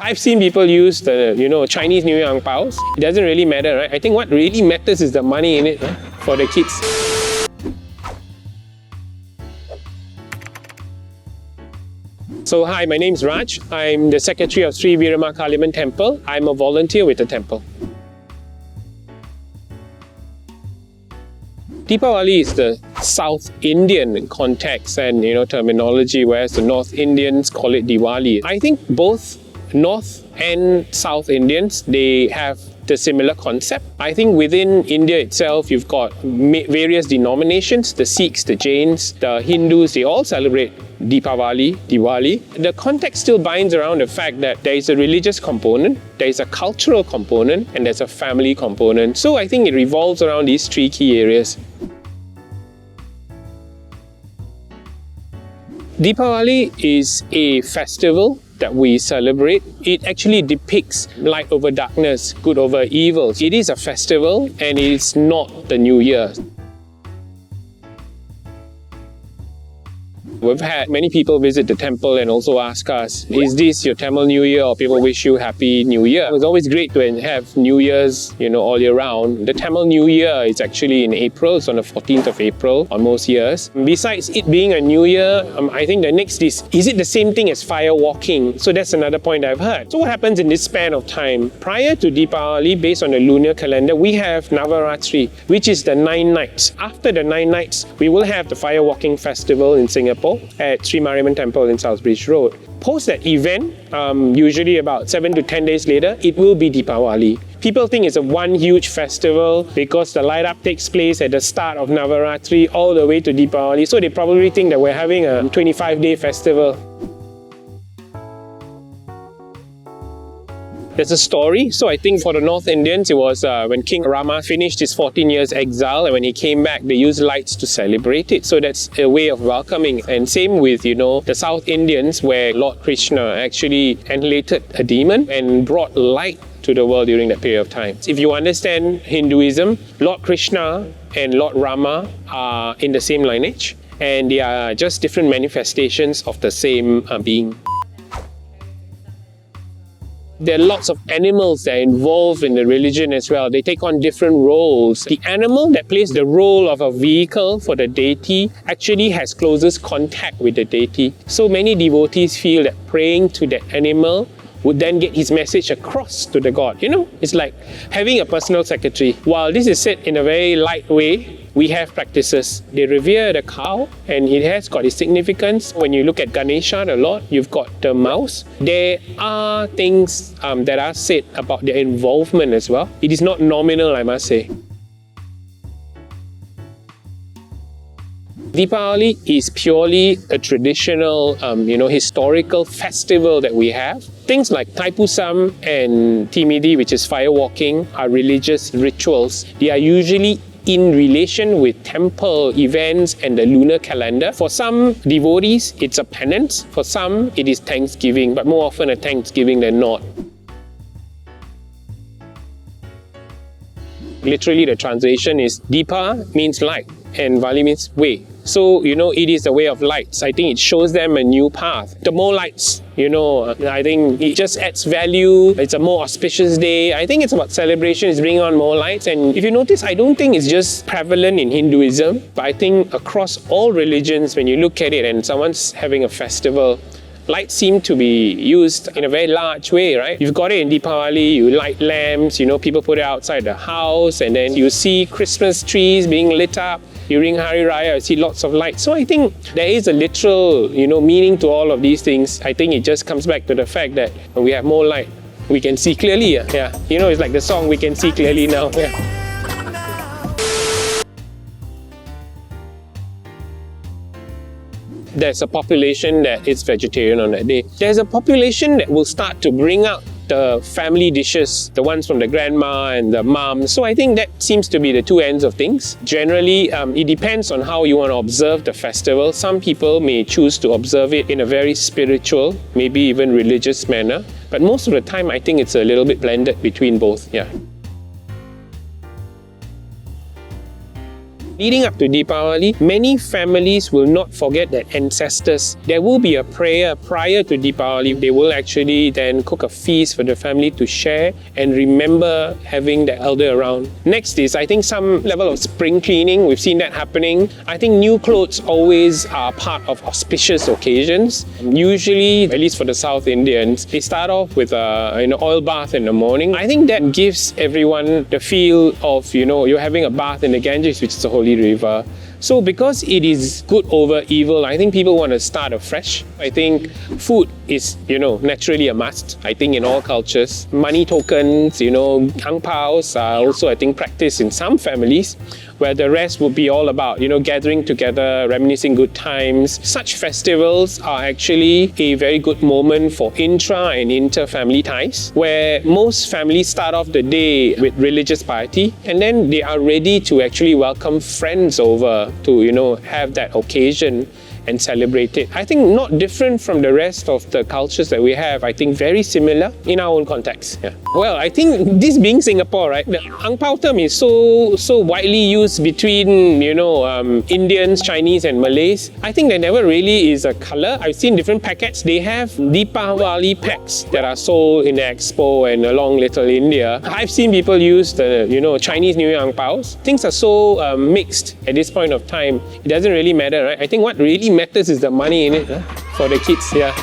I've seen people use the, Chinese New Year Angpaos. It doesn't really matter, right? I think what really matters is the money in it, right? For the kids. So hi, my name is Raj. I'm the secretary of Sri Virama Kaliamman Temple. I'm a volunteer with the temple. Deepavali is the South Indian context and terminology, whereas the North Indians call it Diwali. I think both North and South Indians, they have the similar concept. I think within India itself, you've got various denominations, the Sikhs, the Jains, the Hindus, they all celebrate Deepavali, Diwali. The context still binds around the fact that there is a religious component, there is a cultural component, and there's a family component. So I think it revolves around these three key areas. Deepavali is a festival that we celebrate. It actually depicts light over darkness, good over evil. It is a festival and it's not the New Year. We've had many people visit the temple and also ask us, is this your Tamil New Year, or people wish you Happy New Year? It's always great to have New Year's, all year round. The Tamil New Year is actually in April, it's on the 14th of April on most years. Besides it being a New Year, I think the next is it the same thing as fire walking? So that's another point I've heard. So what happens in this span of time? Prior to Deepavali, based on the lunar calendar, we have Navaratri, which is the 9 nights. After the 9 nights, we will have the fire walking festival in Singapore at Sri Mariamman Temple in South Bridge Road. Post that event, usually about 7 to 10 days later, it will be Deepavali. People think it's a one huge festival because the light up takes place at the start of Navaratri all the way to Deepavali. So they probably think that we're having a 25-day festival. There's a story. So I think for the North Indians, it was when King Rama finished his 14 years exile, and when he came back, they used lights to celebrate it. So that's a way of welcoming. And same with, the South Indians, where Lord Krishna actually annihilated a demon and brought light to the world during that period of time. If you understand Hinduism, Lord Krishna and Lord Rama are in the same lineage, and they are just different manifestations of the same being. There are lots of animals that are involved in the religion as well. They take on different roles. The animal that plays the role of a vehicle for the deity actually has closest contact with the deity. So many devotees feel that praying to that animal would then get his message across to the god. It's like having a personal secretary. While this is said in a very light way, we have practices. They revere the cow and it has got its significance. When you look at Ganesha, the Lord, you've got the mouse. There are things that are said about their involvement as well. It is not nominal, I must say. Deepavali is purely a traditional, historical festival that we have. Things like Thaipusam and Timidi, which is fire walking, are religious rituals. They are usually in relation with temple events and the lunar calendar. For some devotees, it's a penance. For some, it is Thanksgiving, but more often a Thanksgiving than not. Literally, the translation is Deepa means light and Vali means way. So, it is a way of lights. I think it shows them a new path. The more lights, I think it just adds value. It's a more auspicious day. I think it's about celebration. It's bringing on more lights. And if you notice, I don't think it's just prevalent in Hinduism, but I think across all religions, when you look at it and someone's having a festival, lights seem to be used in a very large way, right? You've got it in Deepavali, you light lamps, people put it outside the house, and then you see Christmas trees being lit up. During Hari Raya, you see lots of lights. So I think there is a literal, meaning to all of these things. I think it just comes back to the fact that when we have more light, we can see clearly. Yeah. It's like the song, We Can See Clearly Now. Yeah. There's a population that is vegetarian on that day. There's a population that will start to bring out the family dishes, the ones from the grandma and the mom. So I think that seems to be the two ends of things. Generally, it depends on how you want to observe the festival. Some people may choose to observe it in a very spiritual, maybe even religious manner. But most of the time, I think it's a little bit blended between both. Yeah. Leading up to Deepavali, many families will not forget their ancestors. There will be a prayer prior to Deepavali. They will actually then cook a feast for the family to share and remember having the elder around. Next is, I think, some level of spring cleaning. We've seen that happening. I think new clothes always are part of auspicious occasions. Usually, at least for the South Indians, they start off with an oil bath in the morning. I think that gives everyone the feel of, you're having a bath in the Ganges, which is a holy river. So because it is good over evil, I think people want to start afresh. I think food is, naturally a must. I think in all cultures, money tokens, Angpaos are also, I think, practiced in some families, where the rest would be all about, gathering together, reminiscing good times. Such festivals are actually a very good moment for intra and inter-family ties, where most families start off the day with religious piety, and then they are ready to actually welcome friends over to, have that occasion and celebrate it. I think not different from the rest of the cultures that we have. I think very similar in our own context. Yeah. Well, I think this being Singapore, right, the Angpao term is so widely used between, Indians, Chinese and Malays. I think there never really is a color. I've seen different packets. They have Deepavali packs that are sold in the Expo and along Little India. I've seen people use the, Chinese New Year Angpaos. Things are so mixed at this point of time. It doesn't really matter, right? I think what really matters is the money in it for the kids. Yeah.